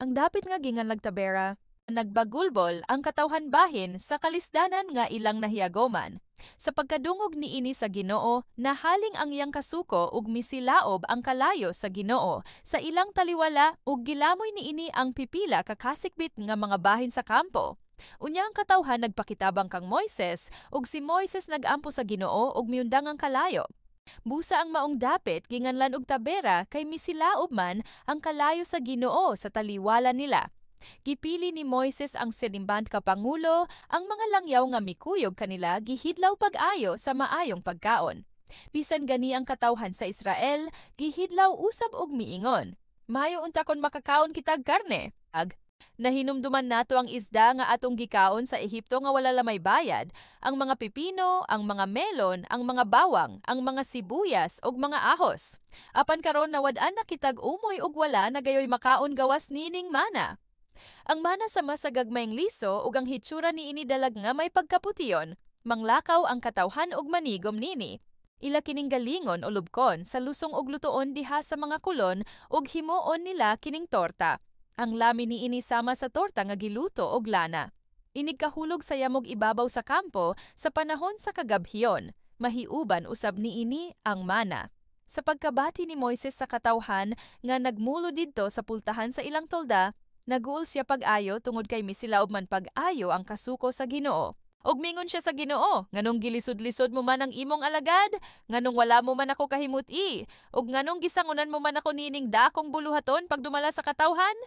Ang dapit nga gingan lagtabera, nagbagulbol ang katawhan bahin sa kalisdanan nga ilang nahiagoman. Sa pagkadungog ni ini sa Ginoo, nahaling ang iyang kasuko ug misilaob ang kalayo sa Ginoo. Sa ilang taliwala ug gilamoy ni ini ang pipila kakasikbit nga mga bahin sa kampo. Unya ang katawhan nagpakitabang kang Moises ug si Moises nagampo sa Ginoo ug miundang ang kalayo. Busa ang maong dapit ginganlan og tabera kay misilaob man ang kalayo sa Ginoo sa taliwala nila. Gipili ni Moises ang sinimbant ka pangulo, ang mga langyaw nga mikuyog kanila gihidlaw pag-ayo sa maayong pagkaon. Bisan gani ang katawhan sa Israel, gihidlaw usab og miingon. Mayo unta kon makakaon kitag karne. Nahinumduman nato ang isda nga atong gikaon sa Ehipto nga wala lamay bayad, ang mga pipino, ang mga melon, ang mga bawang, ang mga sibuyas ug mga ahos. Apan karon nawad-an na kitag umoy ug wala nagayoy makaon gawas nining mana. Ang mana sama sa gagmayng liso ug ang hitsura ni ini dalag nga may pagkaputiyon, manglakaw ang katawhan ug manigom nini. Ila kining galingon o lubkon sa lusong ug lutoon diha sa mga kulon ug himuon nila kining torta. Ang lamin ni ini sama sa torta nga giluto og lana. Inig kahulog sa yamog ibabaw sa kampo sa panahon sa kagabhiyon. Mahiuban usab ni ini ang mana. Sa pagkabati ni Moises sa katawhan nga nagmulo didto sa pultahan sa ilang tolda, naguol siya pag-ayo tungod kay misilaob man pag-ayo ang kasuko sa Ginoo. Og mingon siya sa Ginoo, nganong gilisod-lisod mo man ang imong alagad, nganong wala mo man ako kahimuti, ug nganong gisangunan mo man ako nining dakong buluhaton pag dumala sa katawhan?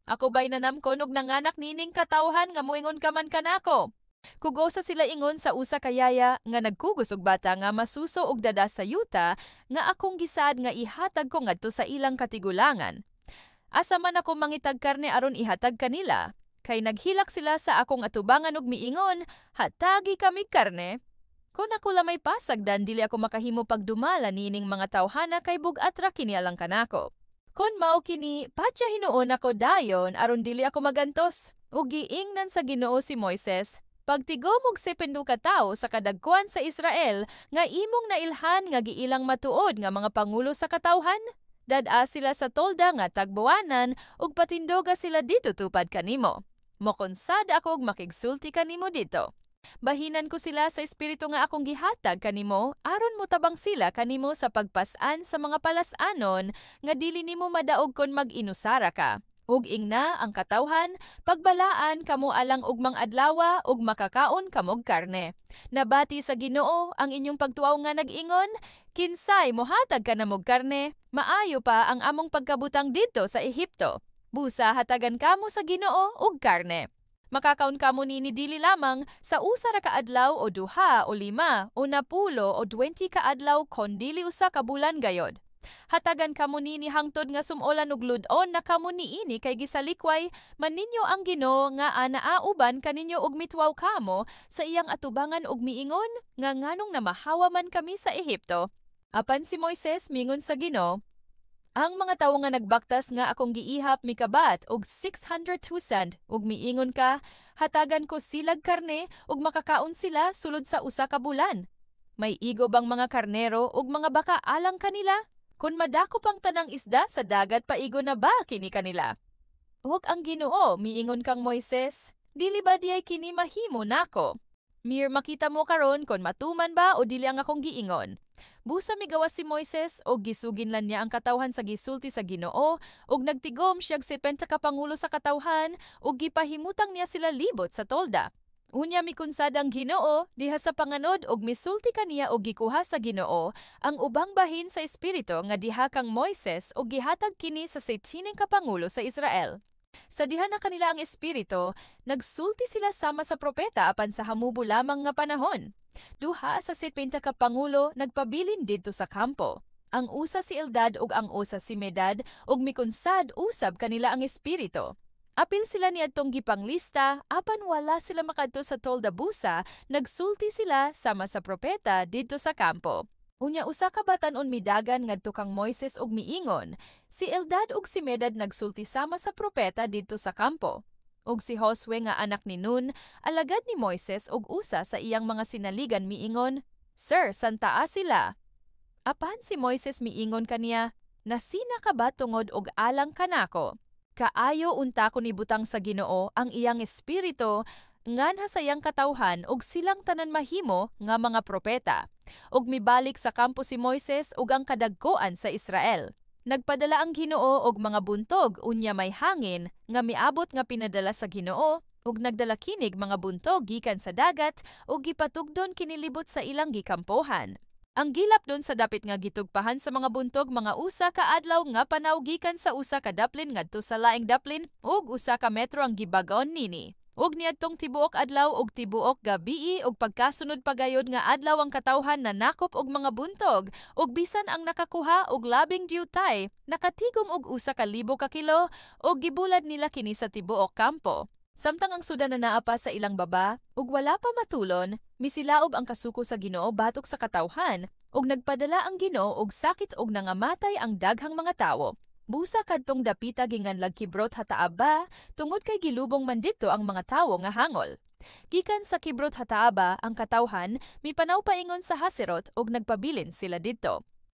Ako ba'y nanamkon og nanganak nining katawhan nga moingon ka man kanako? Kugosa sila ingon sa usa kayaya nga nagkugos og bata nga masuso og dada sa yuta nga akong gisaad nga ihatag ko ngadto sa ilang katigulangan. Asa man ako mangitag karne aron ihatag kanila, kay naghilak sila sa akong atubangan og miingon, hatagi kami karne. Kung ako lamay pasagdan dili ako makahimo pagdumala nining mga tawhana kay bugat ra kini alang kanako. Kon mao kini, patya hinuon ako dayon aron dili ako magantos. Ug giingnan sa Ginoo si Moises, pagtigom og 70 ka tawo sa kadagkuan sa Israel nga imong nailhan nga giilang matuod nga mga pangulo sa katawhan. Dad-a sila sa tolda nga tagbuanan ug patindoga sila dito tupad kanimo. Mokonsad ako og makigsulti kanimo dito. Bahinan ko sila sa espiritu nga akong gihatag kanimo aron motabang sila kanimo sa pagpas-an sa mga palas-anon nga dili nimo madaog kon mag-inusara ka. Ug ingna ang katawhan, pagbalaan kamo alang ugmang adlawa ug makakaon kamog karne. Nabati sa Ginoo ang inyong pagtuaw nga nag-ingon, kinsay mohatag ka namog karne, maayo pa ang among pagkabutang dito sa Ehipto. Busa hatagan kamo sa Ginoo og karne. Makakaon kamo nini dili lamang sa usa ra ka adlaw o duha o lima o napulo o 20 ka adlaw kon dili usa ka bulan gayod. Hatagan kamo nini hangtod nga sumolan og lud-on na kamo niini kay gisalikway man ninyo ang Ginoo nga anaauban kaninyo og mitwaw kamo sa iyang atubangan og miingon nga nganong namahawa man kami sa Ehipto. Apan si Moises mingon sa Ginoo, ang mga tawo nga nagbaktas nga akong giihap mikabat og 600,000 ug miingon ka, hatagan ko silag karne ug makakaon sila sulod sa usa ka bulan. May igo bang mga karnero ug mga baka alang kanila? Kun madako pang tanang isda sa dagat paigo na ba kini kanila? Ug ang Ginoo miingon kang Moises, dili ba diay kini mahimo nako? Mir makita mo karon kon matuman ba o dili ang akong giingon. Busa migawas si Moises og gisuginlan niya ang katawhan sa gisulti sa Ginoo ug nagtigom siyag 70 ka pangulo sa katawhan ug gipahimutang niya sila libot sa tolda. Unya mikunsad ang Ginoo diha sa panganod ug misulti kaniya og gikuha sa Ginoo ang ubang bahin sa espiritu nga diha kang Moises ug gihatag kini sa 70 ka pangulo sa Israel. Sa diha na kanila ang espiritu, nagsulti sila sama sa propeta apan sa hamubo lamang nga panahon. Duha sa 70 ka pangulo nagpabilin didto sa kampo. Ang usa si Eldad ug ang usa si Medad ug mikunsad usab kanila ang espiritu. Apil sila niadtong gipanglista apan wala sila makadto sa tolda busa, nagsulti sila sama sa propeta didto sa kampo. Unya usa ka batan-on midagan ngadto kang Moises ug miingon, si Eldad ug si Medad nagsulti sama sa propeta didto sa kampo. Ug si Josue nga anak ni Nun, alagad ni Moises ug usa sa iyang mga sinaligan miingon, Sir, santaa sila. Apan si Moises miingon kaniya, nasina ka ba tungod og alang kanako? Kaayo unta ko nibutang sa Ginoo ang iyang espiritu nganha sa iyang katawhan ug silang tanan mahimo nga mga propeta. Ug mibalik sa kampo si Moises ug ang kadagkoan sa Israel. Nagpadala ang Ginoo og mga buntog unya may hangin nga miabot nga pinadala sa Ginoo ug nagdala kinig mga buntog gikan sa dagat ug gipatugdon kinilibot sa ilang gikampohan. Ang gilap don sa dapit nga gitugpahan sa mga buntog mga usa ka adlaw nga panaw gikan sa usa ka daplin ngadto sa laing daplin ug usa ka metro ang gibag-on nini. Ug niadtong tibuok adlaw ug tibuok gabii ug pagkasunod pagayod nga adlaw ang katawhan na nakop og mga buntog ug bisan ang nakakuha og labing diutay nakatigom og usa ka libo ka kilo ug gibulad nila kini sa tibuok kampo. Samtang ang sudan na naa pa sa ilang baba ug wala pa matulon, misilaob ang kasuko sa Ginoo batok sa katawhan ug nagpadala ang Ginoo og sakit ug nangamatay ang daghang mga tawo. Busa kadtong dapita ginganlag Kibrot Hataaba tungod kay gilubong man didto ang mga tawo nga hangol. Gikan sa Kibrot Hataaba ang katawhan mipanaw paingon sa Haserot ug nagpabilin sila didto.